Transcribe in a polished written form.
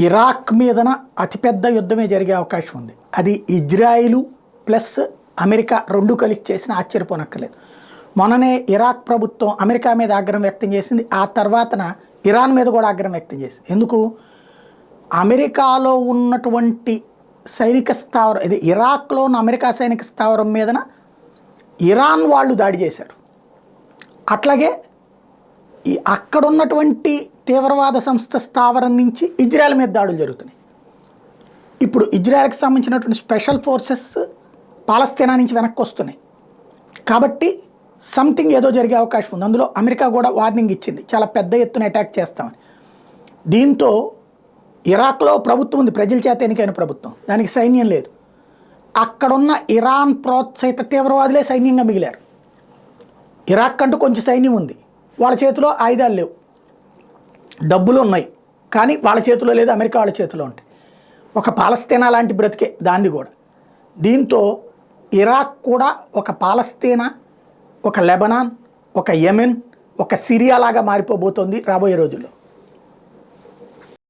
Iraq మీదన అతిపెద్ద యుద్ధమే జరిగే అవకాశం ఉంది. అది ఇజ్రాయిలు ప్లస్ అమెరికా రెండు కలిసి చేసిన ఆశ్చర్యపోనక్కర్లేదు. మొన్ననే ఇరాక్ ప్రభుత్వం అమెరికా మీద ఆగ్రహం వ్యక్తం చేసింది. ఆ తర్వాతన ఇరాన్ మీద కూడా ఆగ్రహం వ్యక్తం చేసింది. ఎందుకు? అమెరికాలో ఉన్నటువంటి సైనిక స్థావరం, ఇది ఇరాక్లో ఉన్న అమెరికా సైనిక స్థావరం మీదన ఇరాన్ వాళ్ళు దాడి చేశారు. అట్లాగే అక్కడ ఉన్నటువంటి తీవ్రవాద సంస్థ స్థావరం నుంచి ఇజ్రాయెల్ మీద దాడులు జరుగుతున్నాయి. ఇప్పుడు ఇజ్రాయెల్కి సంబంధించినటువంటి స్పెషల్ ఫోర్సెస్ పాలస్తీనా నుంచి వెనక్కి వస్తున్నాయి. కాబట్టి సంథింగ్ ఏదో జరిగే అవకాశం ఉంది. అందులో అమెరికా కూడా వార్నింగ్ ఇచ్చింది, చాలా పెద్ద ఎత్తున అటాక్ చేస్తామని. దీంతో ఇరాక్లో ప్రభుత్వం ఉంది, ప్రజల చేత ఎన్నికైన ప్రభుత్వం, దానికి సైన్యం లేదు. అక్కడున్న ఇరాన్ ప్రోత్సహిత తీవ్రవాదులే సైన్యంగా మిగిలారు. ఇరాక్ అంటూ కొంచెం సైన్యం ఉంది, వాళ్ళ చేతిలో ఆయుధాలు లేవు, డబ్బులు ఉన్నాయి, కానీ వాళ్ళ చేతిలో లేదు, అమెరికా వాళ్ళ చేతిలో ఉంటాయి. ఒక పాలస్తీనా లాంటి బ్రతికే దాన్ని కూడా. దీంతో ఇరాక్ కూడా ఒక పాలస్తీనా, ఒక లెబనాన్, ఒక యెమెన్, ఒక సిరియా లాగా మారిపోబోతోంది రాబోయే రోజుల్లో.